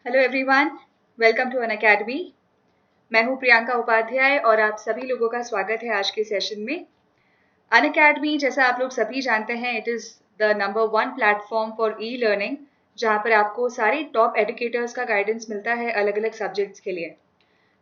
Hello everyone, welcome to Unacademy. मैं हूं प्रियंका उपाध्याय और आप सभी लोगों का स्वागत है आज के सेशन में। अन अकेडमी, जैसा आप लोग सभी जानते हैं, it is the number one platform for e learning, जहां पर आपको सारे टॉप एजुकेटर्स का गाइडेंस मिलता है अलग अलग सब्जेक्ट्स के लिए।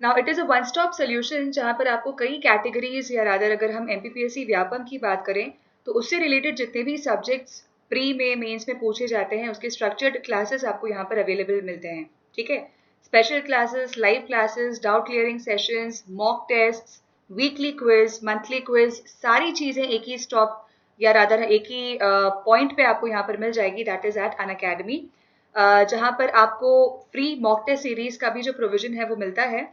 Now it is a one stop solution जहां पर आपको कई कैटेगरीज या रादर अगर हम एमपीपीएससी व्यापम की बात करें तो उससे रिलेटेड जितने भी सब्जेक्ट्स प्री में मेंस में पूछे जाते हैं उसके स्ट्रक्चर्ड क्लासेस आपको यहाँ पर अवेलेबल मिलते हैं। ठीक है, special classes, live classes, doubt clearing sessions, mock test, weekly quiz, monthly quiz, सारी चीज़ें एक ही स्टॉप या रादर एक ही पॉइंट पे आपको यहाँ पर मिल जाएगी, that is at Unacademy. जहाँ पर आपको फ्री मॉक टेस्ट सीरीज का भी जो प्रोविजन है वो मिलता है।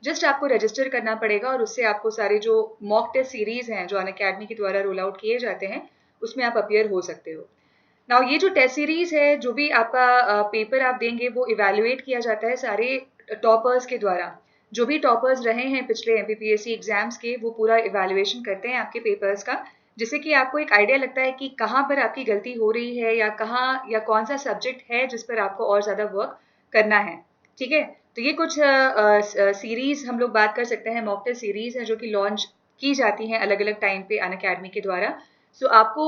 जस्ट आपको रजिस्टर करना पड़ेगा और उससे आपको सारे जो मॉक टेस्ट सीरीज हैं जो अन अकेडमी के द्वारा रोल आउट किए जाते हैं उसमें आप अपियर हो सकते हो। नाउ ये जो टेस्ट सीरीज है, जो भी आपका पेपर आप देंगे वो इवेलुएट किया जाता है सारे टॉपर्स के द्वारा। जो भी टॉपर्स रहे हैं पिछले एमपीपीएससी एग्जाम्स के, वो पूरा इवेलुएशन करते हैं आपके पेपर्स का, जिससे कि आपको एक आइडिया लगता है कि कहाँ पर आपकी गलती हो रही है या कहाँ या कौन सा सब्जेक्ट है जिस पर आपको और ज़्यादा वर्क करना है। ठीक है, तो ये कुछ सीरीज हम लोग बात कर सकते हैं, मॉक टेस्ट सीरीज है जो कि लॉन्च की जाती हैं अलग अलग टाइम पे अन अकेडमी के द्वारा। सो आपको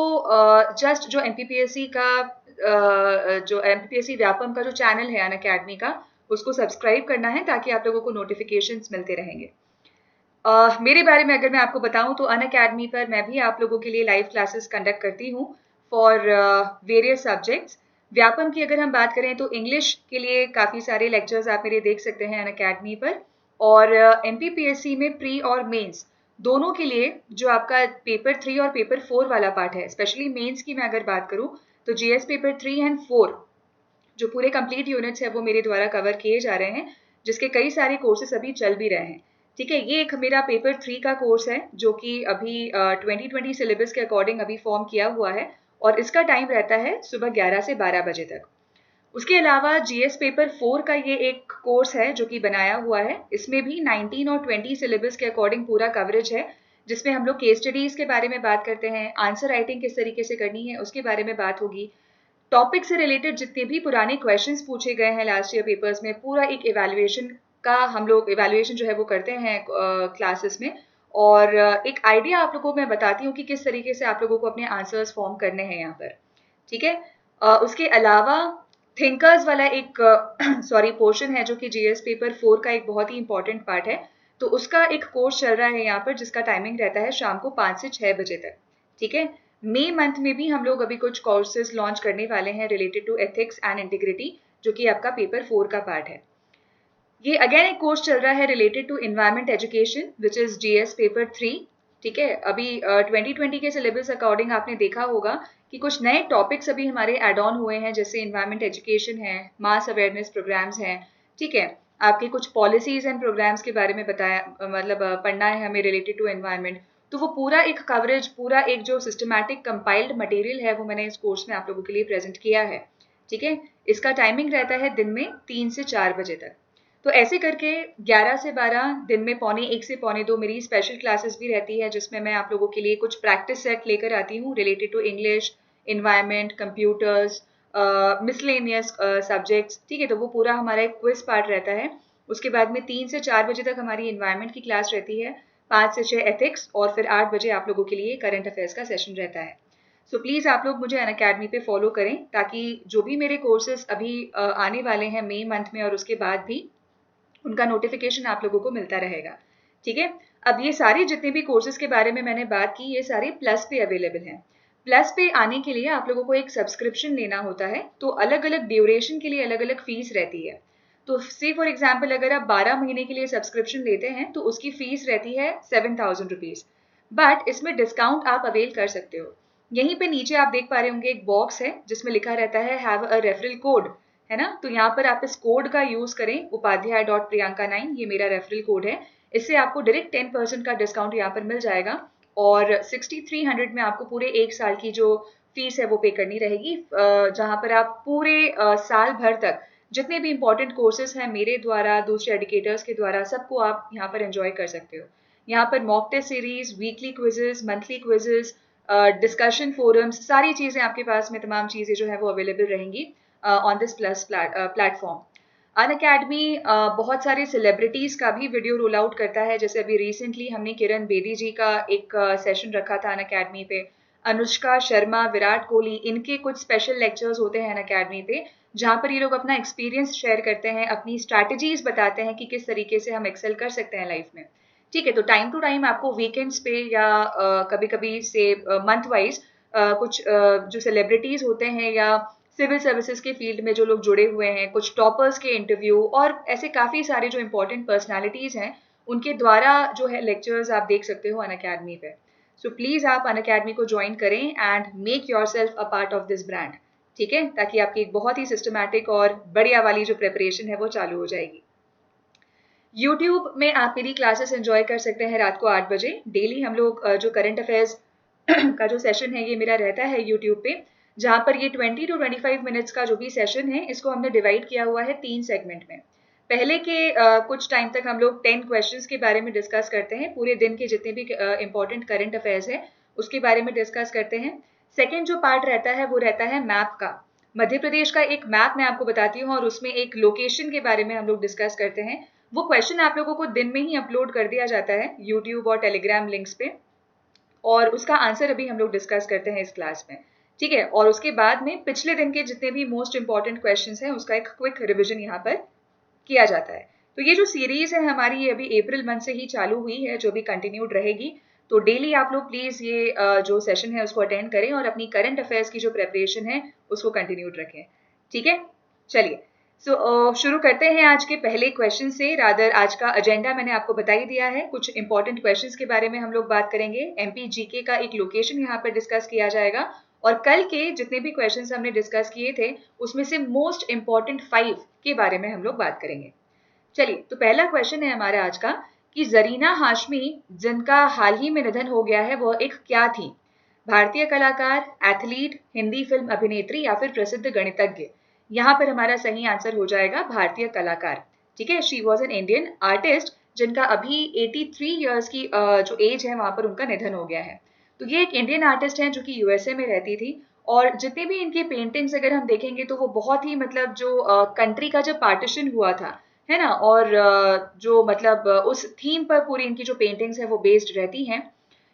जस्ट जो एमपीपीएससी का जो एमपीपीएससी व्यापम का जो चैनल है अन अकेडमी का, उसको सब्सक्राइब करना है ताकि आप लोगों को नोटिफिकेशंस मिलते रहेंगे। मेरे बारे में अगर मैं आपको बताऊं तो अन अकेडमी पर मैं भी आप लोगों के लिए लाइव क्लासेस कंडक्ट करती हूँ फॉर वेरियस सब्जेक्ट्स। व्यापम की अगर हम बात करें तो इंग्लिश के लिए काफ़ी सारे लेक्चर्स आप मेरे देख सकते हैं अन अकेडमी पर। और एमपीपीएससी में प्री और मेंस दोनों के लिए जो आपका पेपर 3 और पेपर 4 वाला पार्ट है, स्पेशली मेंस की मैं अगर बात करूं तो जीएस पेपर 3 एंड 4 जो पूरे कंप्लीट यूनिट्स है वो मेरे द्वारा कवर किए जा रहे हैं, जिसके कई सारे कोर्सेस अभी चल भी रहे हैं। ठीक है, ये एक मेरा पेपर 3 का कोर्स है जो कि अभी 2020 सिलेबस के अकॉर्डिंग अभी फॉर्म किया हुआ है और इसका टाइम रहता है सुबह 11 से 12 बजे तक। उसके अलावा जीएस पेपर 4 का ये एक कोर्स है जो कि बनाया हुआ है। इसमें भी 19 और 20 सिलेबस के अकॉर्डिंग पूरा कवरेज है, जिसमें हम लोग केस स्टडीज के बारे में बात करते हैं, आंसर राइटिंग किस तरीके से करनी है उसके बारे में बात होगी, टॉपिक से रिलेटेड जितने भी पुराने क्वेश्चंस पूछे गए हैं लास्ट ईयर पेपर्स में, पूरा एक इवैल्यूएशन का हम लोग इवैल्यूएशन जो है वो करते हैं क्लासेस में। और एक आइडिया आप लोगों को मैं बताती हूँ कि किस तरीके से आप लोगों को अपने आंसर्स फॉर्म करने हैं यहाँ पर। ठीक है, उसके अलावा थिंकर्स वाला एक सॉरी पोर्शन है जो कि जीएस पेपर 4 का एक बहुत ही इंपॉर्टेंट पार्ट है। तो उसका एक कोर्स चल रहा है यहाँ पर जिसका टाइमिंग रहता है शाम को 5 से 6 बजे तक। ठीक है, मई मंथ में भी हम लोग अभी कुछ कोर्सेज लॉन्च करने वाले हैं related to ethics and integrity, जो कि आपका पेपर 4 का पार्ट है। ये अगेन एक कोर्स चल रहा है related to environment education which is GS paper 3। ठीक है, अभी 2020 के सिलेबस अकॉर्डिंग आपने देखा होगा कि कुछ नए टॉपिक्स अभी हमारे एड ऑन हुए हैं, जैसे इन्वायरमेंट एजुकेशन है, मास अवेयरनेस प्रोग्राम्स हैं। ठीक है, आपके कुछ पॉलिसीज एंड प्रोग्राम्स के बारे में बताया, मतलब पढ़ना है हमें रिलेटेड टू एनवायरमेंट। तो वो पूरा एक कवरेज, पूरा एक जो सिस्टमैटिक कंपाइल्ड मटेरियल है वो मैंने इस कोर्स में आप लोगों के लिए प्रेजेंट किया है। ठीक है, इसका टाइमिंग रहता है दिन में 3 से 4 बजे तक। तो ऐसे करके 11 से 12, दिन में पौने 1 से पौने 2 मेरी स्पेशल क्लासेस भी रहती है, जिसमें मैं आप लोगों के लिए कुछ प्रैक्टिस सेट लेकर आती हूँ related to English, environment, computers, miscellaneous subjects. ठीक है, तो वो पूरा हमारा एक क्विज पार्ट रहता है। उसके बाद में 3 से 4 बजे तक हमारी इन्वायरमेंट की क्लास रहती है, 5 से 6 एथिक्स, और फिर 8 बजे आप लोगों के लिए करंट अफेयर्स का सेशन रहता है। सो प्लीज़ आप लोग मुझे अन अकेडमी पे फॉलो करें ताकि जो भी मेरे कोर्सेज अभी आने वाले हैं मई मंथ में और उसके बाद भी, उनका नोटिफिकेशन आप लोगों को मिलता रहेगा। ठीक है, अब ये सारे जितने भी कोर्सेज के बारे में मैंने बात की, ये सारे प्लस पे अवेलेबल हैं। प्लस पे आने के लिए आप लोगों को एक सब्सक्रिप्शन लेना होता है, तो अलग अलग ड्यूरेशन के लिए अलग अलग फीस रहती है। तो से फॉर एग्जाम्पल अगर आप 12 महीने के लिए सब्सक्रिप्शन लेते हैं तो उसकी फीस रहती है 7,000 रुपीज़। बट इसमें डिस्काउंट आप अवेल कर सकते हो। यहीं पे नीचे आप देख पा रहे होंगे एक बॉक्स है जिसमें लिखा रहता है हैव अ रेफरल कोड, है ना। तो यहाँ पर आप इस कोड का यूज करें, upadhyay.priyanka9, ये मेरा रेफरल कोड है। इससे आपको डायरेक्ट 10% का डिस्काउंट यहाँ पर मिल जाएगा और 6300 में आपको पूरे एक साल की जो फीस है वो पे करनी रहेगी, जहाँ पर आप पूरे साल भर तक जितने भी इंपॉर्टेंट कोर्सेज हैं मेरे द्वारा, दूसरे एडुकेटर्स के द्वारा, सबको आप यहाँ पर एंजॉय कर सकते हो। यहाँ पर mock test series, weekly quizzes, monthly quizzes, discussion forums, सारी चीज़ें आपके पास में, तमाम चीज़ें जो है वो अवेलेबल रहेंगी on this plus platform. Unacademy बहुत सारे सेलिब्रिटीज़ का भी वीडियो रोल आउट करता है, जैसे अभी रिसेंटली हमने किरण बेदी जी का एक सेशन रखा था अनअकैडमी पे। अनुष्का शर्मा, विराट कोहली, इनके कुछ स्पेशल लेक्चर्स होते हैं अनअकैडमी पे, जहाँ पर ये लोग अपना एक्सपीरियंस शेयर करते हैं, अपनी स्ट्रैटेजीज बताते हैं कि किस तरीके से हम एक्सेल कर सकते हैं लाइफ में। ठीक है, तो टाइम टू टाइम आपको वीकेंड्स पे या कभी कभी से मंथ वाइज कुछ जो सेलिब्रिटीज होते हैं या सिविल सर्विसेज के फील्ड में जो लोग जुड़े हुए हैं, कुछ टॉपर्स के इंटरव्यू और ऐसे काफ़ी सारे जो इंपॉर्टेंट पर्सनालिटीज़ हैं, उनके द्वारा जो है लेक्चर्स आप देख सकते हो अनअकैडमी पे। सो प्लीज़ आप अनअकैडमी को ज्वाइन करें and make your self a part of this brand. ठीक है, ताकि आपकी एक बहुत ही सिस्टमैटिक और बढ़िया वाली जो प्रिपरेशन है वो चालू हो जाएगी। यूट्यूब में आप मेरी क्लासेस एंजॉय कर सकते हैं रात को 8 बजे। डेली हम लोग जो करंट अफेयर्स का जो सेशन है ये मेरा रहता है यूट्यूब पे, जहाँ पर ये 20 to 25 मिनट्स का जो भी सेशन है इसको हमने डिवाइड किया हुआ है 3 सेगमेंट में। पहले के कुछ टाइम तक हम लोग 10 क्वेश्चंस के बारे में डिस्कस करते हैं, पूरे दिन के जितने भी इंपॉर्टेंट करंट अफेयर्स है उसके बारे में डिस्कस करते हैं। सेकेंड जो पार्ट रहता है वो रहता है मैप का। मध्य प्रदेश का एक मैप मैं आपको बताती हूँ और उसमें एक लोकेशन के बारे में हम लोग डिस्कस करते हैं। वो क्वेश्चन आप लोगों को दिन में ही अपलोड कर दिया जाता है यूट्यूब और टेलीग्राम लिंक्स पे, और उसका आंसर अभी हम लोग डिस्कस करते हैं इस क्लास में। ठीक है, और उसके बाद में पिछले दिन के जितने भी मोस्ट इंपॉर्टेंट क्वेश्चंस हैं उसका एक क्विक रिवीजन यहाँ पर किया जाता है। तो ये जो सीरीज है हमारी ये अभी अप्रैल मंथ से ही चालू हुई है, जो भी कंटिन्यूड रहेगी। तो डेली आप लोग प्लीज ये जो सेशन है उसको अटेंड करें और अपनी करंट अफेयर्स की जो प्रेपरेशन है उसको कंटिन्यूड रखें। ठीक है, चलिए शुरू करते हैं आज के पहले क्वेश्चन से। रादर आज का एजेंडा मैंने आपको बता ही दिया है। कुछ इंपॉर्टेंट क्वेश्चंस के बारे में हम लोग बात करेंगे, एमपी जीके का एक लोकेशन यहाँ पर डिस्कस किया जाएगा, और कल के जितने भी क्वेश्चंस हमने डिस्कस किए थे उसमें से मोस्ट इंपॉर्टेंट 5 के बारे में हम लोग बात करेंगे। चलिए, तो पहला क्वेश्चन है हमारा आज का कि जरीना हाशमी जिनका हाल ही में निधन हो गया है वह एक क्या थी? भारतीय कलाकार, एथलीट, हिंदी फिल्म अभिनेत्री या फिर प्रसिद्ध गणितज्ञ? यहाँ पर हमारा सही आंसर हो जाएगा भारतीय कलाकार। ठीक है, she was an Indian artist जिनका अभी 83 ईयर्स की जो एज है वहां पर उनका निधन हो गया है। तो ये एक इंडियन आर्टिस्ट हैं जो कि यूएसए में रहती थी, और जितने भी इनके पेंटिंग्स अगर हम देखेंगे तो वो बहुत ही मतलब जो कंट्री का जब पार्टीशन हुआ था, है ना, और जो मतलब उस थीम पर पूरी इनकी जो पेंटिंग्स है वो बेस्ड रहती हैं।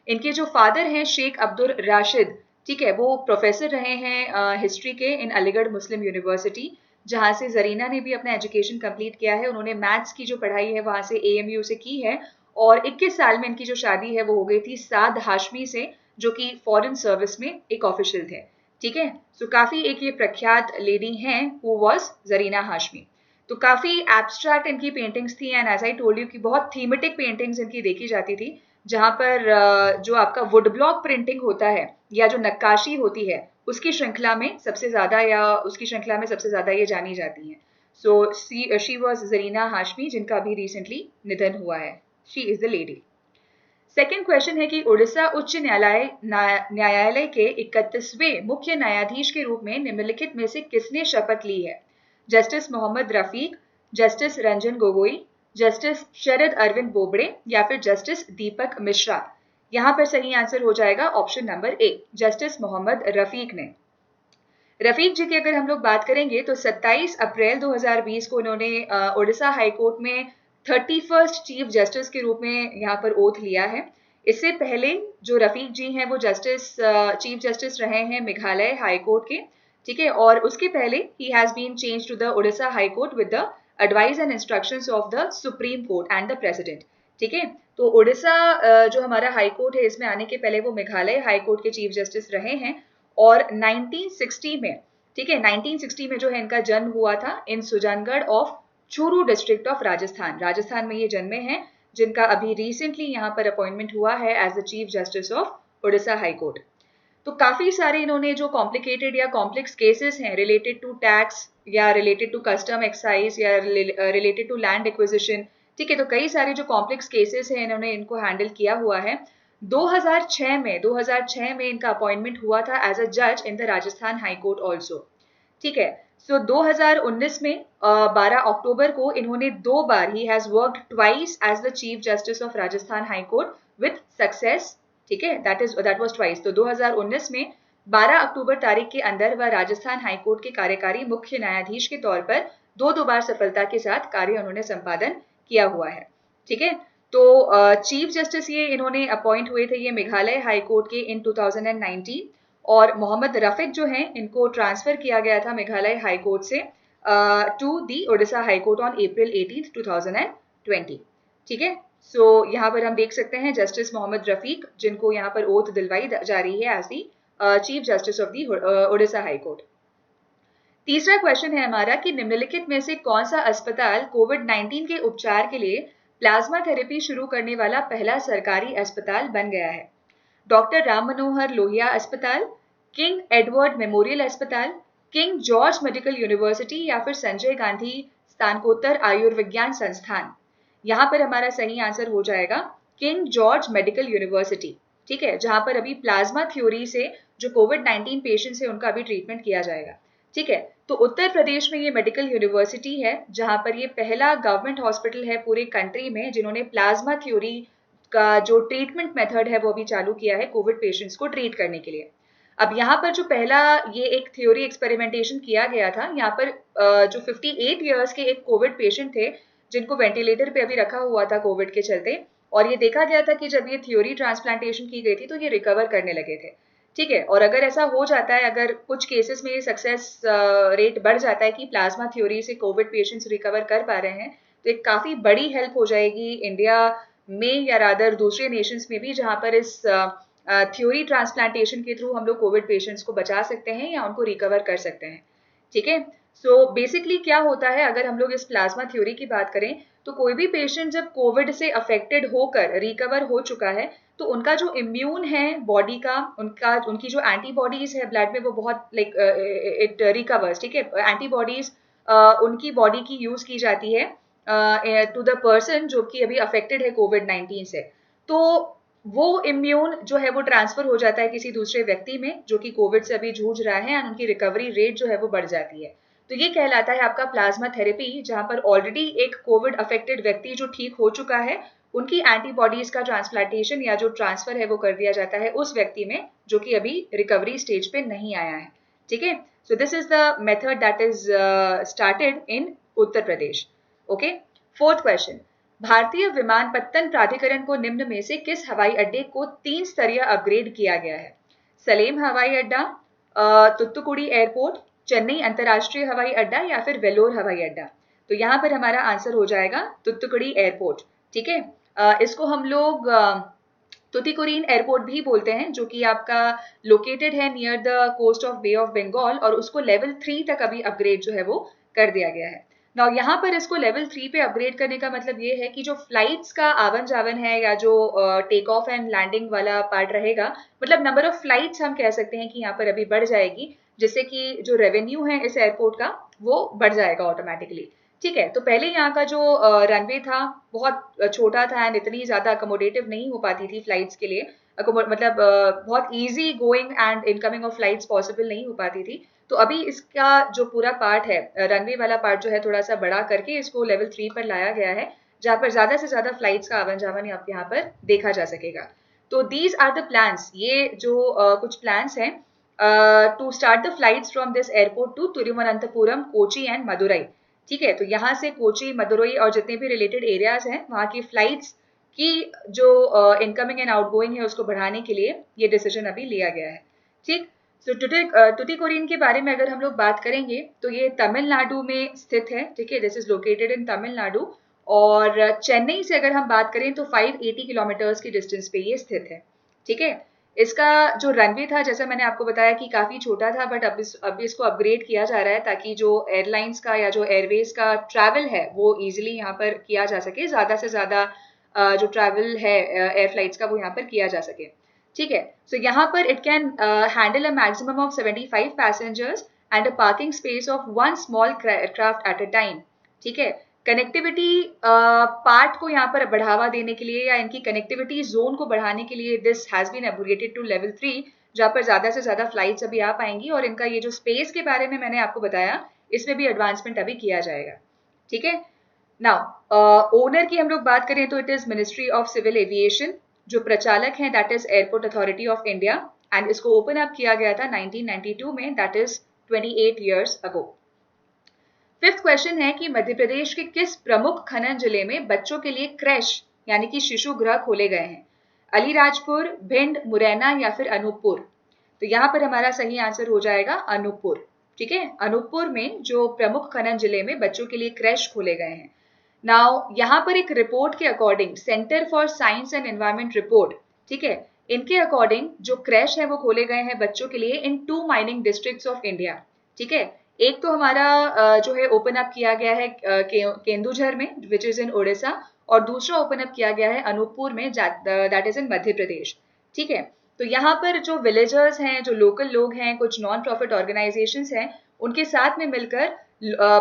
इनके जो फादर हैं शेख अब्दुल राशिद, ठीक है, वो प्रोफेसर रहे हैं हिस्ट्री के इन अलीगढ़ मुस्लिम यूनिवर्सिटी, जहाँ से जरीना ने भी अपना एजुकेशन कंप्लीट किया है। उन्होंने मैथ्स की जो पढ़ाई है वहाँ से एएमयू से की है, और 21 साल में इनकी जो शादी है वो हो गई थी साद हाशमी से, जो कि फॉरेन सर्विस में एक ऑफिशियल थे। ठीक है, सो काफी एक ये प्रख्यात लेडी हैं हु वाज जरीना हाशमी। तो काफी एब्स्ट्रैक्ट इनकी पेंटिंग्स थी, and as I told you कि बहुत थीमेटिक पेंटिंग्स इनकी देखी जाती थी, जहाँ पर जो आपका वुड ब्लॉक प्रिंटिंग होता है या जो नक्काशी होती है उसकी श्रृंखला में सबसे ज्यादा ये जानी जाती हैं। So she was Zarina Hashmi जिनका अभी रिसेंटली निधन हुआ है। She is the lady. Second question है कि उड़ीसा उच्च न्यायालय के 31वें मुख्य न्यायाधीश के रूप में निम्नलिखित में से किसने शपथ ली है? Justice Mohammad Rafiq, justice Ranjan Gogoi, justice Sharad Arvind Bobde या फिर जस्टिस दीपक मिश्रा? यहाँ पर सही आंसर हो जाएगा option number A, justice Mohammad Rafiq ने। रफीक जी की अगर हम लोग बात करेंगे तो 27 अप्रैल 2020 को उन्होंने उड़ीसा हाईकोर्ट में 31st चीफ जस्टिस के रूप में यहाँ पर ओथ लिया है। इससे पहले जो रफीक जी हैं वो चीफ जस्टिस रहे हैं मेघालय हाई कोर्ट के। ठीक है, और उसके पहले ही has been change to the Orissa high court with the advice and instructions of the supreme court and the president. ठीक है, तो उड़ीसा जो हमारा हाई कोर्ट है इसमें आने के पहले वो मेघालय हाई कोर्ट के चीफ जस्टिस रहे हैं, और 1960 में, ठीक है, 1960 में जो है इनका जन्म हुआ था in Sujangarh of Churu district of Rajasthan. Rajasthan में ये जन्मे हैं, जिनका अभी रिसेंटली यहाँ पर अपॉइंटमेंट हुआ है as the chief justice of Orissa high court. तो काफी सारे इन्होंने जो कॉम्प्लिकेटेड या कॉम्प्लेक्स केसेस हैं रिलेटेड टू टैक्स या रिलेटेड टू कस्टम एक्साइज या रिलेटेड टू लैंड एक्विजिशन, ठीक है, तो कई सारे जो कॉम्प्लेक्स केसेस हैं इन्होंने इनको हैंडल किया हुआ है। 2006 में इनका अपॉइंटमेंट हुआ था एज अ जज in the Rajasthan high court also. ठीक है, सो 2019 में 12 अक्टूबर को इन्होंने 2 बार ही has worked twice as the chief justice of Rajasthan high court with success. ठीक है, दैट वाज ट्वाइस। तो 2019 में 12 अक्टूबर तारीख के अंदर वह राजस्थान हाई कोर्ट के कार्यकारी मुख्य न्यायाधीश के तौर पर दो बार सफलता के साथ कार्य उन्होंने संपादन किया हुआ है। ठीक है, तो चीफ जस्टिस ये इन्होंने अपॉइंट हुए थे ये मेघालय हाई कोर्ट के इन 2019, और मोहम्मद रफीक जो हैं इनको ट्रांसफर किया गया था मेघालय हाई कोर्ट से to the Odisha high court on April 18, 2020। ठीक है, सो यहाँ पर हम देख सकते हैं जस्टिस मोहम्मद रफीक, जिनको यहाँ पर ओथ दिलवाई जा रही है as the chief justice of the Odisha high court. तीसरा क्वेश्चन है हमारा कि निम्नलिखित में से कौन सा अस्पताल कोविड-19 के उपचार के लिए प्लाज्मा थेरेपी शुरू करने वाला पहला सरकारी अस्पताल बन गया है? डॉक्टर राम मनोहर लोहिया अस्पताल, किंग एडवर्ड मेमोरियल अस्पताल, किंग जॉर्ज मेडिकल यूनिवर्सिटी या फिर संजय गांधी स्नातकोत्तर आयुर्विज्ञान संस्थान। यहाँ पर हमारा सही आंसर हो जाएगा किंग जॉर्ज मेडिकल यूनिवर्सिटी। ठीक है, जहां पर अभी प्लाज्मा थ्योरी से जो कोविड-19 पेशेंट्स है उनका अभी ट्रीटमेंट किया जाएगा। ठीक है, तो उत्तर प्रदेश में ये मेडिकल यूनिवर्सिटी है जहां पर ये पहला गवर्नमेंट हॉस्पिटल है पूरे कंट्री में जिन्होंने प्लाज्मा थ्योरी का जो ट्रीटमेंट मेथड है वो भी चालू किया है कोविड पेशेंट्स को ट्रीट करने के लिए। अब यहाँ पर जो पहला ये एक थ्योरी एक्सपेरिमेंटेशन किया गया था, यहाँ पर जो 58 ईयर्स के एक कोविड पेशेंट थे जिनको वेंटिलेटर पे अभी रखा हुआ था कोविड के चलते, और ये देखा गया था कि जब ये थ्योरी ट्रांसप्लांटेशन की गई थी तो ये रिकवर करने लगे थे। ठीक है, और अगर ऐसा हो जाता है, अगर कुछ केसेस में ये सक्सेस रेट बढ़ जाता है कि प्लाज्मा थ्योरी से कोविड पेशेंट्स रिकवर कर पा रहे हैं, तो एक काफ़ी बड़ी हेल्प हो जाएगी इंडिया में या रादर दूसरे नेशंस में भी जहाँ पर इस थ्योरी ट्रांसप्लांटेशन के थ्रू हम लोग कोविड पेशेंट्स को बचा सकते हैं या उनको रिकवर कर सकते हैं। ठीक है, सो बेसिकली क्या होता है, अगर हम लोग इस प्लाज्मा थ्योरी की बात करें तो कोई भी पेशेंट जब कोविड से अफेक्टेड होकर रिकवर हो चुका है तो उनका जो इम्यून है बॉडी का, उनकी जो एंटीबॉडीज है ब्लड में वो बहुत लाइक इट रिकवर्स। ठीक है, एंटीबॉडीज उनकी बॉडी की यूज की जाती है टू द पर्सन जो कि अभी अफेक्टेड है कोविड-19 से, तो वो इम्यून जो है वो ट्रांसफर हो जाता है किसी दूसरे व्यक्ति में जो कि कोविड से अभी जूझ रहा है, एंड उनकी रिकवरी रेट जो है वो बढ़ जाती है। तो ये कहलाता है आपका प्लाज्मा थेरेपी, जहां पर ऑलरेडी एक कोविड अफेक्टेड व्यक्ति जो ठीक हो चुका है उनकी एंटीबॉडीज का ट्रांसप्लांटेशन या जो ट्रांसफर है वो कर दिया जाता है उस व्यक्ति में जो कि अभी रिकवरी स्टेज पे नहीं आया है। ठीक है, so this is the method that is started in Uttar Pradesh. Okay, fourth question, भारतीय विमानपत्तन प्राधिकरण को निम्न में से किस हवाई अड्डे को 3 स्तरीय अपग्रेड किया गया है? सलेम हवाई अड्डा, तुत्तुकुड़ी एयरपोर्ट, चेन्नई अंतरराष्ट्रीय हवाई अड्डा या फिर वेलोर हवाई अड्डा। तो यहाँ पर हमारा आंसर हो जाएगा तुत्तुकुड़ी एयरपोर्ट। ठीक है, इसको हम लोग तुतिकोरिन एयरपोर्ट भी बोलते हैं, जो कि आपका लोकेटेड है near the coast of bay of Bengal, और उसको लेवल 3 तक अभी अपग्रेड जो है वो कर दिया गया है। नाउ यहाँ पर इसको लेवल 3 पे अपग्रेड करने का मतलब ये है कि जो फ्लाइट्स का आवन जावन है या जो टेक ऑफ एंड लैंडिंग वाला पार्ट रहेगा, मतलब नंबर ऑफ फ्लाइट्स हम कह सकते हैं कि यहाँ पर अभी बढ़ जाएगी, जिससे कि जो रेवेन्यू है इस एयरपोर्ट का वो बढ़ जाएगा ऑटोमेटिकली। ठीक है, तो पहले यहाँ का जो रनवे था बहुत छोटा था एंड इतनी ज़्यादा अकोमोडेटिव नहीं हो पाती थी फ्लाइट्स के लिए, मतलब बहुत easy going and incoming of flights possible नहीं हो पाती थी। तो अभी इसका जो पूरा पार्ट है, रनवे वाला पार्ट जो है थोड़ा सा बड़ा करके इसको लेवल 3 पर लाया गया है, जहाँ पर ज़्यादा से ज़्यादा फ्लाइट्स का आवन जावन यहाँ पर देखा जा सकेगा। तो दीज आर द प्लान्स, ये जो कुछ प्लान्स हैं to start the flights from this airport to Thiruvananthapuram, Kochi and Madurai. ठीक है, तो यहाँ से कोची, मदुरई और जितने भी रिलेटेड एरियाज हैं वहाँ की फ्लाइट्स की जो इनकमिंग एंड आउटगोइंग है उसको बढ़ाने के लिए ये डिसीजन अभी लिया गया है। ठीक, तो टुटीकोरिन के बारे में अगर हम लोग बात करेंगे तो ये तमिलनाडु में स्थित है। ठीक है, this is located in Tamil Nadu, और चेन्नई से अगर हम बात करें तो 580 किलोमीटर्स की डिस्टेंस पे ये स्थित है। ठीक है, इसका जो रनवे था जैसा मैंने आपको बताया कि काफ़ी छोटा था, बट अब इसको अपग्रेड किया जा रहा है ताकि जो एयरलाइंस का या जो एयरवेज का ट्रैवल है वो इजीली यहाँ पर किया जा सके, ज़्यादा से ज़्यादा जो ट्रैवल है एयर फ्लाइट्स का वो यहाँ पर किया जा सके। ठीक है, सो यहाँ पर it can handle a maximum of 75 passengers and a parking space of 1 small aircraft at a time. ठीक है, कनेक्टिविटी पार्ट को यहाँ पर बढ़ावा देने के लिए या इनकी कनेक्टिविटी जोन को बढ़ाने के लिए this has been upgraded to level 3, जहाँ पर ज़्यादा से ज़्यादा फ्लाइट्स अभी आ पाएंगी, और इनका ये जो स्पेस के बारे में मैंने आपको बताया इसमें भी एडवांसमेंट अभी किया जाएगा। ठीक है, नाउ ओनर की हम लोग बात करें तो it is ministry of civil aviation, जो प्रचालक हैं that is airport authority of India, and इसको ओपन अप किया गया था 1992 में, that is 28 years ago. Fifth question है कि मध्य प्रदेश के किस प्रमुख खनन जिले में बच्चों के लिए क्रैश यानी कि शिशु गृह खोले गए हैं? अलीराजपुर, भिंड, मुरैना या फिर अनूपपुर? तो यहाँ पर हमारा सही आंसर हो जाएगा अनूपपुर। ठीक है, अनूपपुर में जो प्रमुख खनन जिले में बच्चों के लिए क्रैश खोले गए हैं। नाउ यहाँ पर एक रिपोर्ट के according, centre for science and environment report, ठीक है, इनके अकॉर्डिंग जो क्रैश है वो खोले गए हैं बच्चों के लिए इन 2 माइनिंग डिस्ट्रिक्ट्स ऑफ इंडिया। ठीक है, एक तो हमारा जो है ओपन अप किया गया है केंदुझर में विच इज इन उड़ीसा, और दूसरा ओपन अप किया गया है अनूपपुर में that is in Madhya Pradesh. ठीक है, तो यहाँ पर जो विलेजर्स हैं, जो लोकल लोग हैं, कुछ नॉन प्रॉफिट ऑर्गेनाइजेशंस हैं, उनके साथ में मिलकर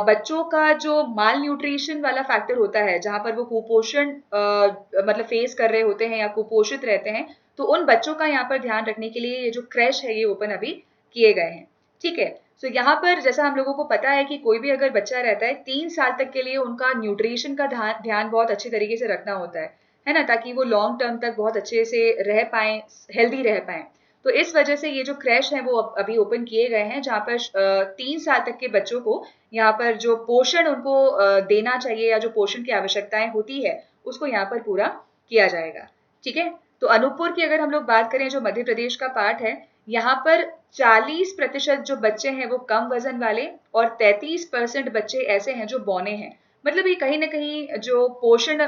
बच्चों का जो माल न्यूट्रिशन वाला फैक्टर होता है, जहां पर वो कुपोषण मतलब फेस कर रहे होते हैं या कुपोषित रहते हैं, तो उन बच्चों का यहाँ पर ध्यान रखने के लिए ये जो क्रैश है ये ओपन अभी किए गए हैं। ठीक है, तो यहाँ पर जैसा हम लोगों को पता है कि कोई भी अगर बच्चा रहता है 3 साल तक के लिए उनका न्यूट्रिशन का ध्यान बहुत अच्छी तरीके से रखना होता है ना, ताकि वो लॉन्ग टर्म तक बहुत अच्छे से रह पाए, हेल्दी रह पाए। तो इस वजह से ये जो क्रैश है वो अभी ओपन किए गए हैं, जहाँ पर 3 साल तक के बच्चों को यहाँ पर जो पोषण उनको देना चाहिए या जो पोषण की आवश्यकताएं होती है उसको यहाँ पर पूरा किया जाएगा। ठीक है, तो अनूपपुर की अगर हम लोग बात करें, जो मध्य प्रदेश का पार्ट है, यहाँ पर 40% जो बच्चे हैं वो कम वजन वाले और 33% बच्चे ऐसे हैं जो बौने हैं। मतलब ये कहीं ना कहीं जो पोषण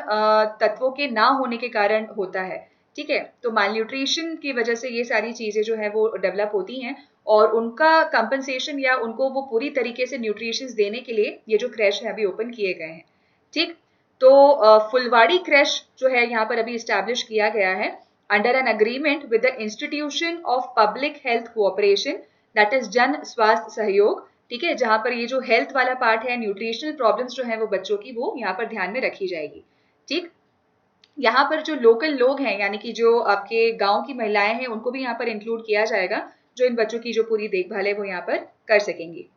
तत्वों के ना होने के कारण होता है। ठीक है, तो माल न्यूट्रिशन की वजह से ये सारी चीजें जो है वो डेवलप होती हैं, और उनका कंपनसेशन या उनको वो पूरी तरीके से न्यूट्रिशंस देने के लिए ये जो क्रैश है अभी ओपन किए गए हैं। ठीक, तो फुलवाड़ी क्रैश जो है यहाँ पर अभी इस्टेब्लिश किया गया है under an agreement with the institution of public health cooperation, that is जन स्वास्थ्य सहयोग। ठीक है, जहां पर ये जो हेल्थ वाला पार्ट है, न्यूट्रिशनल प्रॉब्लम्स जो है वो बच्चों की, वो यहाँ पर ध्यान में रखी जाएगी। ठीक, यहाँ पर जो लोकल लोग हैं यानी कि जो आपके गांव की महिलाएं हैं उनको भी यहाँ पर इंक्लूड किया जाएगा, जो इन बच्चों की जो पूरी देखभाल है वो यहाँ पर कर सकेंगी।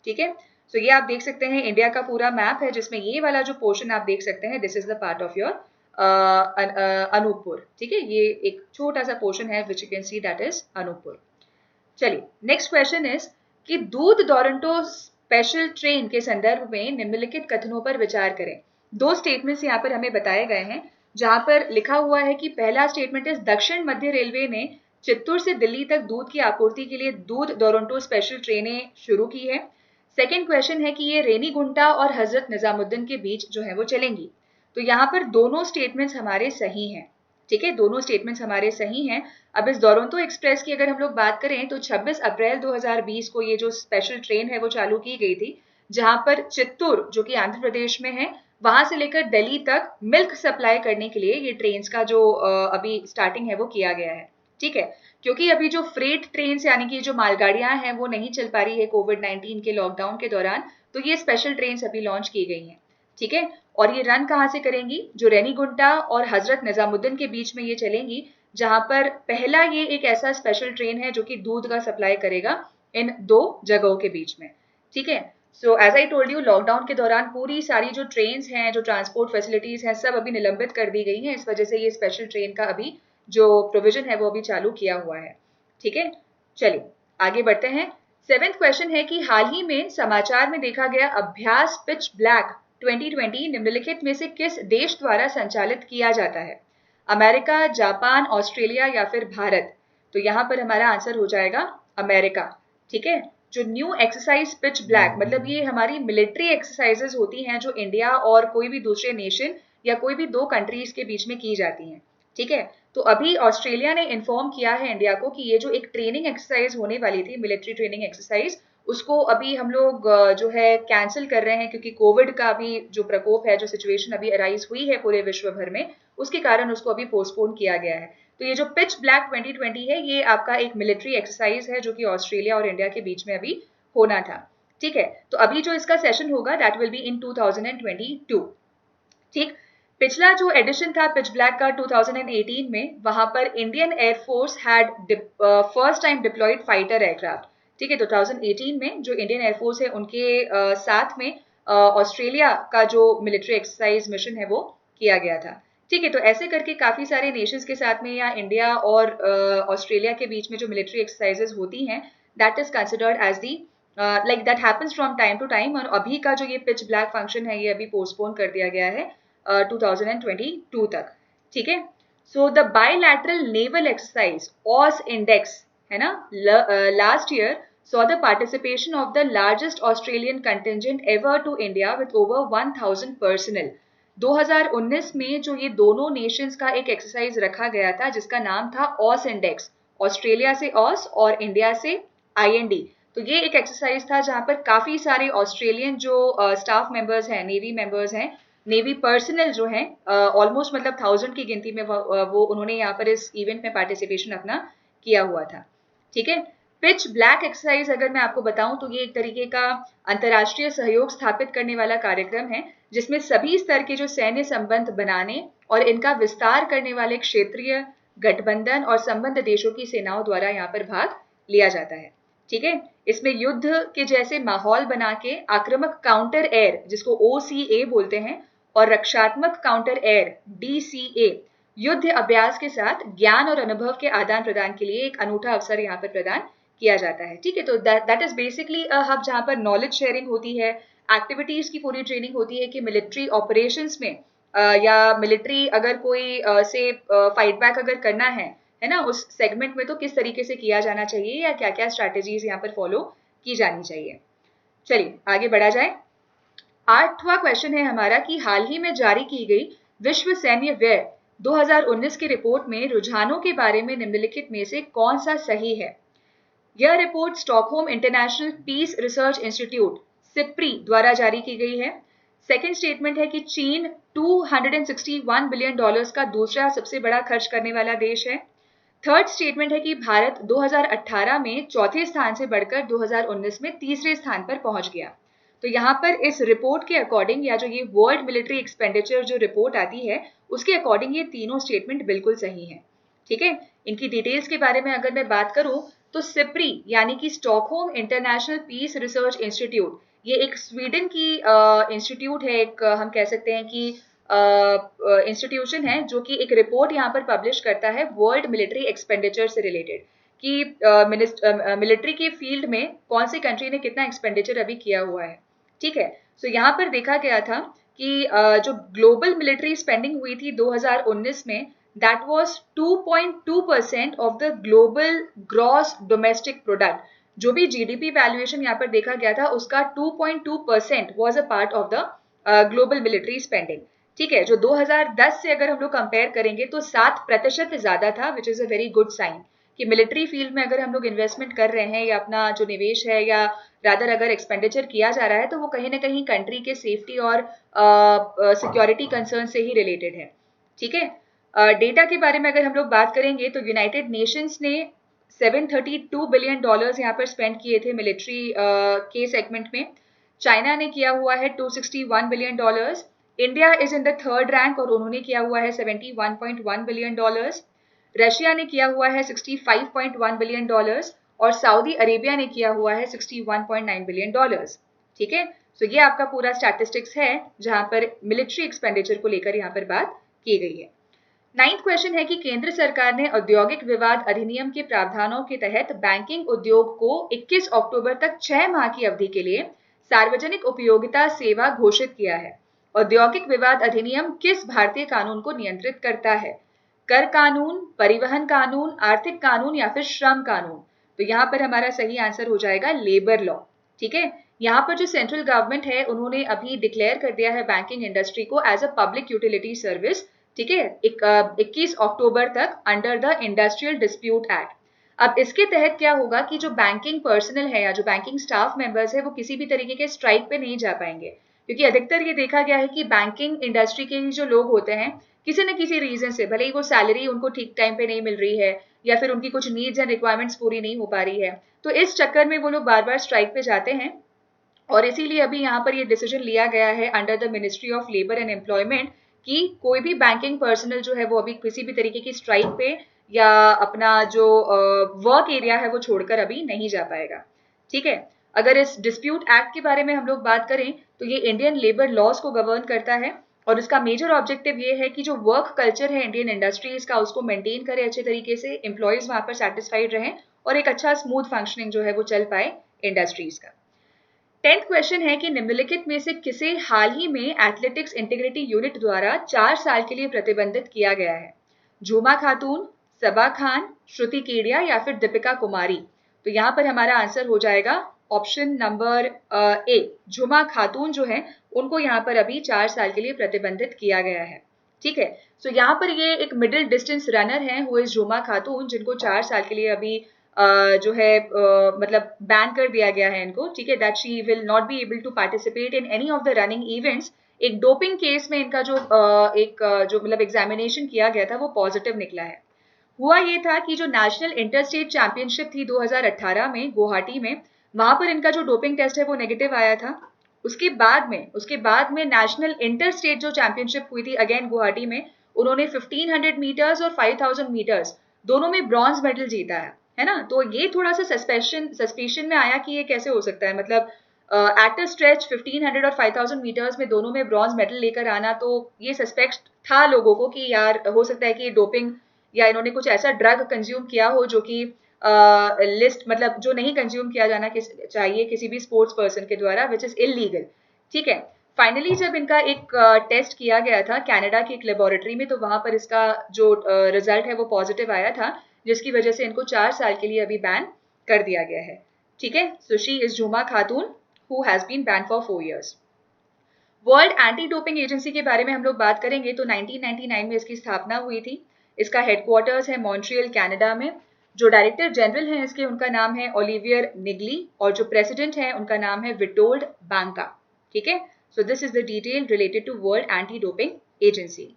ठीक है, तो ये आप देख सकते हैं इंडिया का पूरा मैप है, जिसमें ये वाला जो पोर्शन आप देख सकते हैं, this is the part of your Anuppur. ठीक है, ये एक छोटा सा पोर्शन है which you can see, that is Anuppur. चलिए, नेक्स्ट क्वेश्चन इज कि दूध टोरंटो स्पेशल ट्रेन के संदर्भ में निम्नलिखित कथनों पर विचार करें। 2 स्टेटमेंट्स यहाँ पर हमें बताए गए हैं, जहां पर लिखा हुआ है कि पहला स्टेटमेंट इज दक्षिण मध्य रेलवे ने चित्तूर से दिल्ली तक दूध की आपूर्ति के लिए दूध टोरंटो स्पेशल ट्रेनें शुरू की है। सेकेंड क्वेश्चन है कि ये रेनीगुंटा और हजरत निजामुद्दीन के बीच जो है वो चलेंगी। तो यहाँ पर दोनों स्टेटमेंट्स हमारे सही हैं। ठीक है, दोनों स्टेटमेंट्स हमारे सही हैं। अब इस दुरंतो एक्सप्रेस की अगर हम लोग बात करें तो 26 अप्रैल 2020 को ये जो स्पेशल ट्रेन है वो चालू की गई थी, जहां पर चित्तूर जो कि आंध्र प्रदेश में है, वहां से लेकर दिल्ली तक मिल्क सप्लाई करने के लिए ये ट्रेन का जो अभी स्टार्टिंग है वो किया गया है। ठीक है, क्योंकि अभी जो फ्रेट ट्रेन यानी कि जो मालगाड़ियां हैं वो नहीं चल पा रही है कोविड-19 के लॉकडाउन के दौरान, तो ये स्पेशल ट्रेन अभी लॉन्च की गई हैं। ठीक है, और ये रन कहाँ से करेंगी? जो रेनीगुंटा और हजरत निजामुद्दीन के बीच में ये चलेंगी, जहां पर पहला ये एक ऐसा स्पेशल ट्रेन है जो कि दूध का सप्लाई करेगा इन 2 जगहों के बीच में। ठीक है, so as I told you, lockdown के दौरान पूरी सारी जो ट्रेन्स हैं, जो ट्रांसपोर्ट फैसिलिटीज हैं, सब अभी निलंबित कर दी गई हैं। इस वजह से ये स्पेशल ट्रेन का अभी जो प्रोविजन है वो अभी चालू किया हुआ है। ठीक है, चलिए आगे बढ़ते हैं। 7th क्वेश्चन है कि हाल ही में समाचार में देखा गया अभ्यास पिच ब्लैक 2020 निम्नलिखित में से किस देश द्वारा संचालित किया जाता है? अमेरिका, जापान, ऑस्ट्रेलिया या फिर भारत? तो यहाँ पर हमारा आंसर हो जाएगा अमेरिका। ठीक है, जो न्यू एक्सरसाइज पिच ब्लैक, मतलब ये हमारी मिलिट्री एक्सरसाइजेज होती हैं जो इंडिया और कोई भी दूसरे नेशन या कोई भी 2 कंट्रीज के बीच में की जाती हैं। ठीक है, तो अभी ऑस्ट्रेलिया ने इन्फॉर्म किया है इंडिया को कि ये जो एक ट्रेनिंग एक्सरसाइज होने वाली थी, मिलिट्री ट्रेनिंग एक्सरसाइज, उसको अभी हम लोग जो है कैंसिल कर रहे हैं, क्योंकि कोविड का अभी जो प्रकोप है, जो सिचुएशन अभी अराइज हुई है पूरे विश्व भर में, उसके कारण उसको अभी पोस्टपोन किया गया है। तो ये जो पिच ब्लैक 2020 है, ये आपका एक मिलिट्री एक्सरसाइज है जो कि ऑस्ट्रेलिया और इंडिया के बीच में अभी होना था। ठीक है, तो अभी जो इसका सेशन होगा दैट विल बी इन 2022। ठीक, पिछला जो एडिशन था पिच ब्लैक का 2018 में, वहां पर Indian air force had first time deployed fighter aircraft. ठीक है, 2018 में जो इंडियन एयरफोर्स है उनके साथ में ऑस्ट्रेलिया का जो मिलिट्री एक्सरसाइज मिशन है वो किया गया था। ठीक है, तो ऐसे करके काफी सारे नेशंस के साथ में या इंडिया और ऑस्ट्रेलिया के बीच में जो मिलिट्री एक्सरसाइजेज होती हैं, that is considered as the like that happens from time to time, और अभी का जो ये पिच ब्लैक फंक्शन है ये अभी पोस्टपोन कर दिया गया है 2022 तक, ठीक है। So the bilateral naval exercise AUSINDEX है ना, last year saw the participation of the largest Australian contingent ever to India with over 1000 personnel. 2019 में जो ये दोनों नेशंस का एक एक्सरसाइज रखा गया था जिसका नाम था ऑस इंडेक्स, ऑस्ट्रेलिया से ऑस और इंडिया से IND। तो ये एक एक्सरसाइज था जहां पर काफी सारे ऑस्ट्रेलियन जो स्टाफ मेंबर्स हैं, नेवी मेंबर्स हैं, नेवी पर्सनल जो हैं, ऑलमोस्ट मतलब 1000 की गिनती में वो उन्होंने यहाँ पर इस इवेंट में पार्टिसिपेशन अपना किया हुआ था, ठीक है। पिच ब्लैक एक्सरसाइज अगर मैं आपको बताऊं तो ये एक तरीके का अंतर्राष्ट्रीय सहयोग स्थापित करने वाला कार्यक्रम है जिसमें सभी स्तर के जो सैन्य संबंध बनाने और इनका विस्तार करने वाले क्षेत्रीय गठबंधन और संबंध देशों की सेनाओं द्वारा यहाँ पर भाग लिया जाता है, ठीक है। इसमें युद्ध के जैसे माहौल बना के आक्रामक काउंटर एयर जिसको OCA बोलते हैं और रक्षात्मक काउंटर एयर DCA युद्ध अभ्यास के साथ ज्ञान और अनुभव के आदान प्रदान के लिए एक अनूठा अवसर यहाँ पर प्रदान किया जाता है, ठीक है। तो that is basically a hub जहाँ पर नॉलेज शेयरिंग होती है, एक्टिविटीज की पूरी ट्रेनिंग होती है कि मिलिट्री ऑपरेशंस में या मिलिट्री अगर कोई से फाइट बैक अगर करना है ना, उस सेगमेंट में तो किस तरीके से किया जाना चाहिए या क्या क्या स्ट्रैटेजीज यहाँ पर फॉलो की जानी चाहिए। चलिए आगे बढ़ा जाए। 8वां क्वेश्चन है हमारा कि हाल ही में जारी की गई विश्व सैन्य व्यय 2019 की रिपोर्ट में रुझानों के बारे में निम्नलिखित में से कौन सा सही है। यह report Stockholm international peace research institute SIPRI द्वारा जारी की गई है। सेकेंड स्टेटमेंट है कि चीन $261 बिलियन का दूसरा सबसे बड़ा खर्च करने वाला देश है। थर्ड स्टेटमेंट है कि भारत 2018 में चौथे स्थान से बढ़कर 2019 में तीसरे स्थान पर पहुंच गया। तो यहाँ पर इस रिपोर्ट के अकॉर्डिंग या जो ये वर्ल्ड मिलिट्री एक्सपेंडिचर जो रिपोर्ट आती है उसके अकॉर्डिंग ये तीनों स्टेटमेंट बिल्कुल सही है, ठीक है। इनकी डिटेल्स के बारे में अगर मैं बात करूं तो सिप्री यानी कि Stockholm international peace research institute ये एक स्वीडन की इंस्टीट्यूट है, एक हम कह सकते हैं कि इंस्टीट्यूशन है जो कि एक रिपोर्ट यहाँ पर पब्लिश करता है वर्ल्ड मिलिट्री एक्सपेंडिचर से रिलेटेड कि मिलिट्री की फील्ड में कौन सी कंट्री ने कितना एक्सपेंडिचर अभी किया हुआ है, ठीक है। सो यहाँ पर देखा गया था कि जो ग्लोबल मिलिट्री स्पेंडिंग हुई थी 2019 में that was 2.2% of the global gross domestic product। जो भी GDP वैल्यूएशन यहाँ पर देखा गया था उसका 2.2% was a part of the global military spending, ठीक है। जो 2010 से अगर हम लोग कंपेयर करेंगे तो 7% ज्यादा था, which is a very good sign कि मिलिट्री फील्ड में अगर हम लोग इन्वेस्टमेंट कर रहे हैं या अपना जो निवेश है या रादर अगर एक्सपेंडिचर किया जा रहा है तो वो कहीं ना कहीं कंट्री के सेफ्टी और सिक्योरिटी कंसर्न से ही रिलेटेड है, ठीक है। डेटा के बारे में अगर हम लोग बात करेंगे तो यूनाइटेड नेशंस ने $732 बिलियन यहाँ पर स्पेंड किए थे मिलिट्री के सेगमेंट में। चाइना ने किया हुआ है $261 billion. India is in the third rank और उन्होंने किया हुआ है $71.1 बिलियन। रशिया ने किया हुआ है $65.1 बिलियन और सऊदी अरेबिया ने किया हुआ है $61.9 बिलियन, ठीक है। सो ये आपका पूरा स्टैटिस्टिक्स है जहां पर मिलिट्री एक्सपेंडिचर को लेकर यहाँ पर बात की गई है। 9th क्वेश्चन है कि केंद्र सरकार ने औद्योगिक विवाद अधिनियम के प्रावधानों के तहत बैंकिंग उद्योग को 21 अक्टूबर तक 6 माह की अवधि के लिए सार्वजनिक उपयोगिता सेवा घोषित किया है। औद्योगिक विवाद अधिनियम किस भारतीय कानून को नियंत्रित करता है? कर कानून, परिवहन कानून, आर्थिक कानून या फिर श्रम कानून? तो यहाँ पर हमारा सही आंसर हो जाएगा लेबर लॉ, ठीक है। यहाँ पर जो सेंट्रल गवर्नमेंट है उन्होंने अभी डिक्लेयर कर दिया है बैंकिंग इंडस्ट्री को as a public utility service, ठीक है, 21 अक्टूबर तक under the industrial dispute act. अब इसके तहत क्या होगा कि जो बैंकिंग पर्सनल है या जो बैंकिंग स्टाफ मेंबर्स है वो किसी भी तरीके के स्ट्राइक पे नहीं जा पाएंगे, क्योंकि अधिकतर ये देखा गया है कि बैंकिंग इंडस्ट्री के ही जो लोग होते हैं किसी न किसी रीजन से, भले ही वो सैलरी उनको ठीक टाइम पे नहीं मिल रही है या फिर उनकी कुछ नीड्स एंड रिक्वायरमेंट्स पूरी नहीं हो पा रही है, तो इस चक्कर में वो लोग बार बार स्ट्राइक पे जाते हैं। और इसीलिए अभी यहाँ पर ये डिसीजन लिया गया है under the ministry of labour and employment कि कोई भी बैंकिंग पर्सनल जो है वो अभी किसी भी तरीके की स्ट्राइक पे या अपना जो वर्क एरिया है वो छोड़कर अभी नहीं जा पाएगा, ठीक है। अगर इस डिस्प्यूट एक्ट के बारे में हम लोग बात करें तो ये इंडियन लेबर लॉज को गवर्न करता है और इसका मेजर ऑब्जेक्टिव ये है कि जो वर्क कल्चर है इंडियन इंडस्ट्रीज का उसको मेंटेन करे अच्छे तरीके से, एम्प्लॉयज वहां पर सेटिस्फाइड रहें और एक अच्छा स्मूथ फंक्शनिंग जो है वो चल पाए इंडस्ट्रीज का। 10th क्वेश्चन है कि निम्नलिखित में से किसे हाल ही में एथलेटिक्स इंटीग्रिटी यूनिट द्वारा 4 साल के लिए प्रतिबंधित किया गया है? झूमा खातून, सबा खान, श्रुति केडिया या फिर दीपिका कुमारी? तो यहाँ पर हमारा आंसर हो जाएगा ऑप्शन नंबर ए, झूमा खातून जो है उनको यहाँ पर अभी 4 साल के लिए प्रतिबंधित किया गया है। ठीक है, सो यहाँ पर ये एक मिडिल डिस्टेंस रनर है हु इज झूमा खातून, जिनको 4 साल के लिए अभी जो है मतलब बैन कर दिया गया है इनको। ठीक है, that she will not be able to participate in any of the running events. एक डोपिंग केस में इनका जो जो मतलब एग्जामिनेशन किया गया था वो पॉजिटिव निकला है। हुआ ये था कि जो नेशनल इंटर स्टेट चैंपियनशिप थी 2018 में गुवाहाटी में, वहां पर इनका जो डोपिंग टेस्ट है वो नेगेटिव आया था। उसके बाद में नेशनल इंटर स्टेट जो चैंपियनशिप हुई थी अगेन गुवाहाटी में, उन्होंने 1500 मीटर्स और 5000 मीटर्स दोनों में ब्रॉन्ज मेडल जीता है ना। तो ये थोड़ा सा सस्पेशन में आया कि ये कैसे हो सकता है, मतलब एट अ स्ट्रेच 1500 और 5000 मीटर्स में दोनों में ब्रॉन्ज मेडल लेकर आना, तो ये सस्पेक्ट था लोगों को कि यार हो सकता है कि डोपिंग या इन्होंने कुछ ऐसा ड्रग कंज्यूम किया हो जो कि लिस्ट मतलब जो नहीं कंज्यूम किया जाना चाहिए किसी भी स्पोर्ट्स पर्सन के द्वारा, विच इज इलीगल। ठीक है, फाइनली जब इनका एक टेस्ट किया गया था कनाडा की एक लेबोरेटरी में, तो वहां पर इसका जो रिजल्ट है वो पॉजिटिव आया था, जिसकी वजह से इनको 4 साल के लिए अभी बैन कर दिया गया है। ठीक है, so she is Jhuma Khatun who has been banned for 4 years। World anti doping agency के बारे में हम लोग बात करेंगे तो 1999 में इसकी स्थापना हुई थी। इसका हेडक्वार्टर्स है मॉन्ट्रियल कनाडा में। जो डायरेक्टर जनरल हैं इसके, उनका नाम है ओलिवियर निगली, और जो प्रेसिडेंट है उनका नाम है विटोल्ड बैंका। ठीक है, so this is the detail related to world anti doping agency.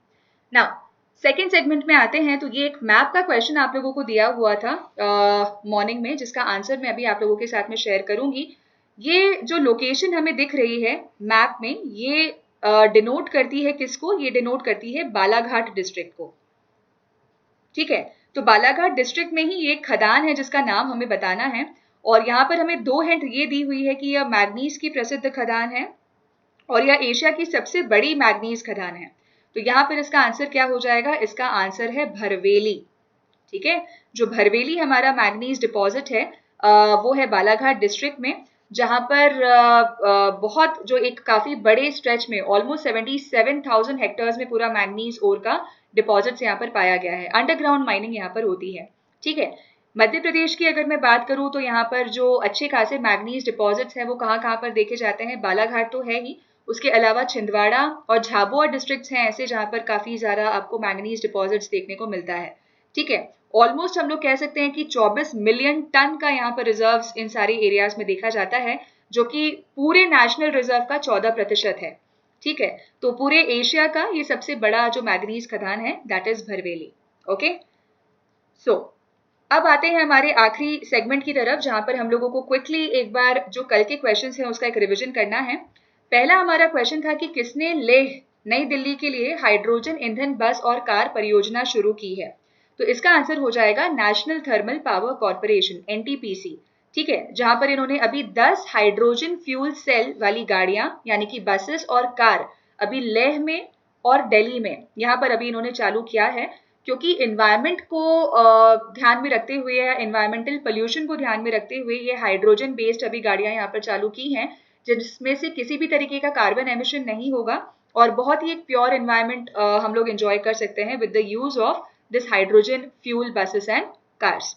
Now second segment में आते हैं, तो ये एक मैप का क्वेश्चन आप लोगों को दिया हुआ था मॉर्निंग में, जिसका आंसर मैं अभी आप लोगों के साथ में शेयर करूंगी। ये जो लोकेशन हमें दिख रही है मैप में, ये डिनोट करती है किसको? ये डिनोट करती है बालाघाट डिस्ट्रिक्ट को। ठीक है, तो बालाघाट डिस्ट्रिक्ट में ही ये खदान है जिसका नाम हमें बताना है, और यहाँ पर हमें 2 हिंट ये दी हुई है कि यह मैग्नीज की प्रसिद्ध खदान है और यह एशिया की सबसे बड़ी मैग्नीज खदान है। तो यहाँ पर इसका आंसर क्या हो जाएगा? इसका आंसर है भरवेली। ठीक है, जो भरवेली हमारा मैग्नीज डिपॉजिट है वो है बालाघाट डिस्ट्रिक्ट में, जहां पर बहुत जो एक काफी बड़े स्ट्रेच में ऑलमोस्ट 77,000 हेक्टर्स में पूरा मैग्नीज ओर का डिपॉजिट्स यहाँ पर पाया गया है। अंडरग्राउंड माइनिंग यहाँ पर होती है। ठीक है, मध्य प्रदेश की अगर मैं बात करूं तो यहाँ पर जो अच्छे खासे मैग्नीज डिपॉजिट्स हैं वो कहाँ पर देखे जाते हैं? बालाघाट तो है ही, उसके अलावा छिंदवाड़ा और झाबुआ डिस्ट्रिक्ट्स हैं ऐसे जहाँ पर काफी ज्यादा आपको मैग्नीज डिपॉजिट्स देखने को मिलता है। ठीक है, ऑलमोस्ट हम लोग कह सकते हैं कि 24 मिलियन टन का यहाँ पर रिजर्व्स इन सारी एरियाज में देखा जाता है, जो कि पूरे नेशनल रिजर्व का 14% है। ठीक है, तो पूरे एशिया का ये सबसे बड़ा जो मैग्नीज खदान है दैट इज भरवेली। ओके, सो अब आते हैं हमारे आखिरी सेगमेंट की तरफ, जहां पर हम लोगों को क्विकली एक बार जो कल के क्वेश्चंस हैं उसका एक रिवीजन करना है। पहला हमारा क्वेश्चन था कि किसने लेह नई दिल्ली के लिए हाइड्रोजन ईंधन बस और कार परियोजना शुरू की है? तो इसका आंसर हो जाएगा national thermal power corporation, NTPC. ठीक है, जहां पर इन्होंने अभी 10 हाइड्रोजन फ्यूल सेल वाली गाड़ियां यानी कि बसेस और कार अभी लेह में और दिल्ली में यहाँ पर अभी इन्होंने चालू किया है, क्योंकि इन्वायरमेंट को ध्यान में रखते हुए या इन्वायरमेंटल पोल्यूशन को ध्यान में रखते हुए ये हाइड्रोजन बेस्ड अभी गाड़ियां यहाँ पर चालू की हैं, जिसमें से किसी भी तरीके का कार्बन एमिशन नहीं होगा और बहुत ही एक प्योर इन्वायरमेंट हम लोग एंजॉय कर सकते हैं with the use of this hydrogen fuel buses and cars.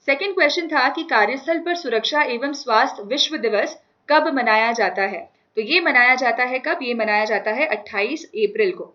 Second question था कि कार्यस्थल पर सुरक्षा एवं स्वास्थ्य विश्व दिवस कब मनाया जाता है? तो ये मनाया जाता है कब? ये मनाया जाता है 28 अप्रैल को।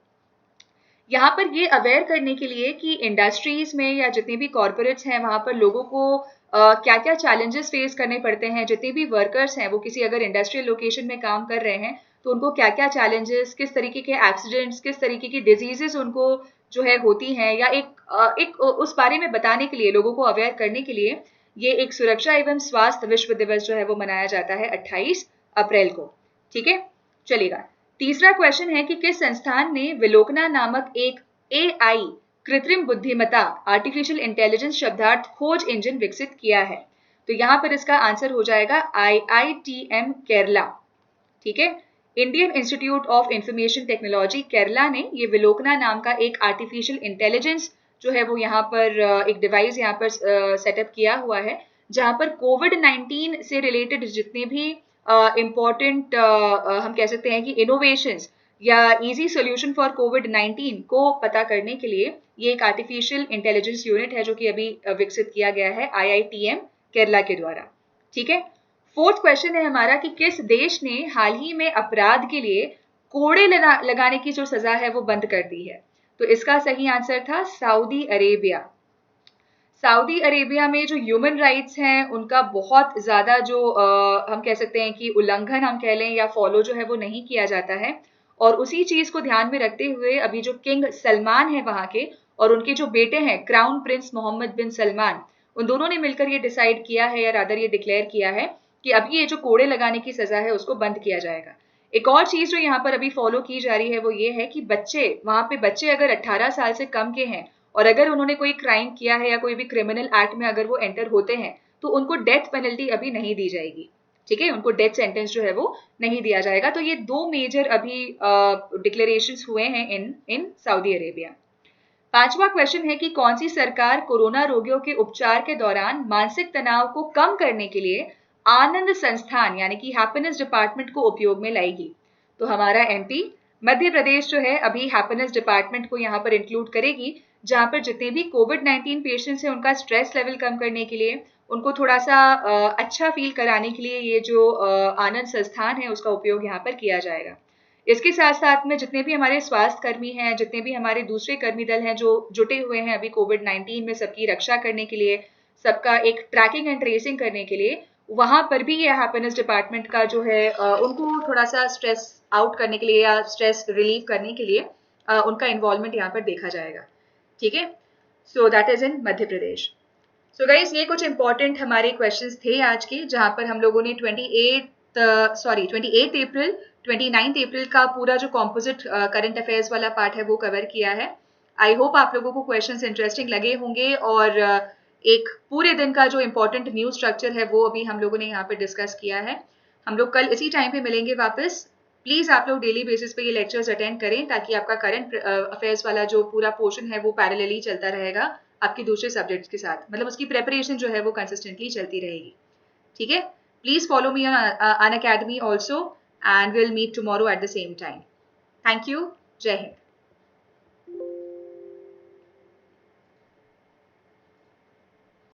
यहाँ पर ये अवेयर करने के लिए कि इंडस्ट्रीज में या जितने भी कॉर्पोरेट्स हैं वहां पर लोगों को क्या क्या चैलेंजेस फेस करने पड़ते हैं। जितने भी वर्कर्स हैं वो किसी अगर इंडस्ट्रियल लोकेशन में काम कर रहे हैं तो उनको क्या क्या चैलेंजेस, किस तरीके के एक्सीडेंट्स, किस तरीके की डिजीजेस उनको जो है होती हैं, या एक उस बारे में बताने के लिए, लोगों को अवेयर करने के लिए ये एक सुरक्षा एवं स्वास्थ्य विश्व दिवस जो है वो मनाया जाता है 28 अप्रैल को। ठीक है, चलिएगा। तीसरा क्वेश्चन है कि किस संस्थान ने विलोकना नामक एक एआई कृत्रिम बुद्धिमत्ता आर्टिफिशियल इंटेलिजेंस शब्दार्थ खोज इंजन विकसित किया है? तो यहाँ पर इसका आंसर हो जाएगा IITM केरला। ठीक है, Indian institute of information technology Kerala ने ये विलोकना नाम का एक आर्टिफिशियल इंटेलिजेंस जो है वो यहाँ पर एक डिवाइस यहाँ पर सेटअप किया हुआ है, जहाँ पर कोविड-19 से रिलेटेड जितने भी इम्पॉर्टेंट हम कह सकते हैं कि इनोवेशंस या इजी सोल्यूशन फॉर कोविड-19 को पता करने के लिए ये एक आर्टिफिशियल इंटेलिजेंस यूनिट है जो कि अभी विकसित किया गया है IITM केरला के द्वारा। ठीक है, फोर्थ क्वेश्चन है हमारा कि किस देश ने हाल ही में अपराध के लिए कोड़े लगाने की जो सजा है वो बंद कर दी है? तो इसका सही आंसर था सऊदी अरेबिया। सऊदी अरेबिया में जो ह्यूमन राइट्स हैं उनका बहुत ज़्यादा जो हम कह सकते हैं कि उल्लंघन हम कह लें या फॉलो जो है वो नहीं किया जाता है, और उसी चीज़ को ध्यान में रखते हुए अभी जो किंग सलमान है वहाँ के और उनके जो बेटे हैं क्राउन प्रिंस मोहम्मद बिन सलमान, उन दोनों ने मिलकर ये डिसाइड किया है या रादर ये डिक्लेयर किया है कि अभी ये जो कोड़े लगाने की सज़ा है उसको बंद किया जाएगा। एक और चीज़ जो यहाँ पर अभी फॉलो की जा रही है वो ये है कि बच्चे, वहाँ पे बच्चे अगर 18 साल से कम के हैं और अगर उन्होंने कोई क्राइम किया है या कोई भी क्रिमिनल एक्ट में अगर वो एंटर होते हैं तो उनको डेथ पेनल्टी अभी नहीं दी जाएगी। ठीक है, उनको डेथ सेंटेंस जो है वो नहीं दिया जाएगा। तो ये दो मेजर अभी डिक्लेरेशंस हुए हैं इन सऊदी अरेबिया। पांचवा क्वेश्चन है कि कौन सी सरकार कोरोना रोगियों के उपचार के दौरान मानसिक तनाव को कम करने के लिए आनंद संस्थान यानी कि हैप्पीनेस डिपार्टमेंट को उपयोग में लाएगी? तो हमारा MP मध्य प्रदेश जो है अभी हैप्पीनेस डिपार्टमेंट को यहाँ पर इंक्लूड करेगी, जहाँ पर जितने भी कोविड-19 पेशेंट्स हैं उनका स्ट्रेस लेवल कम करने के लिए, उनको थोड़ा सा अच्छा फील कराने के लिए ये जो आनंद संस्थान है उसका उपयोग यहाँ पर किया जाएगा। इसके साथ साथ में जितने भी हमारे स्वास्थ्य कर्मी हैं, जितने भी हमारे दूसरे कर्मी दल हैं जो जुटे हुए हैं अभी कोविड-19 में सबकी रक्षा करने के लिए, सबका एक ट्रैकिंग एंड ट्रेसिंग करने के लिए, वहां पर भी ये हैप्पीनेस डिपार्टमेंट का जो है उनको थोड़ा सा स्ट्रेस आउट करने के लिए या स्ट्रेस रिलीव करने के लिए उनका इन्वॉल्वमेंट यहाँ पर देखा जाएगा। ठीक है, so that is in Madhya Pradesh. So guys, ये कुछ इंपॉर्टेंट हमारे क्वेश्चंस थे आज के, जहां पर हम लोगों ने 28 अप्रैल 29 अप्रैल का पूरा जो कॉम्पोजिट करंट अफेयर्स वाला पार्ट है वो कवर किया है। आई होप आप लोगों को क्वेश्चंस इंटरेस्टिंग लगे होंगे और एक पूरे दिन का जो इम्पोर्टेंट न्यूज स्ट्रक्चर है वो अभी हम लोगों ने यहाँ पे डिस्कस किया है। हम लोग कल इसी टाइम पे मिलेंगे वापस। प्लीज आप लोग डेली बेसिस पे ये लेक्चर्स अटेंड करें ताकि आपका करंट अफेयर्स वाला जो पूरा पोर्शन है वो पैरेलली चलता रहेगा आपके दूसरे सब्जेक्ट्स के साथ, मतलब उसकी प्रेपरेशन जो है वो कंसिस्टेंटली चलती रहेगी। ठीक है, please follow me on Unacademy also and we'll meet tomorrow at the same time. Thank you. Jai Hind.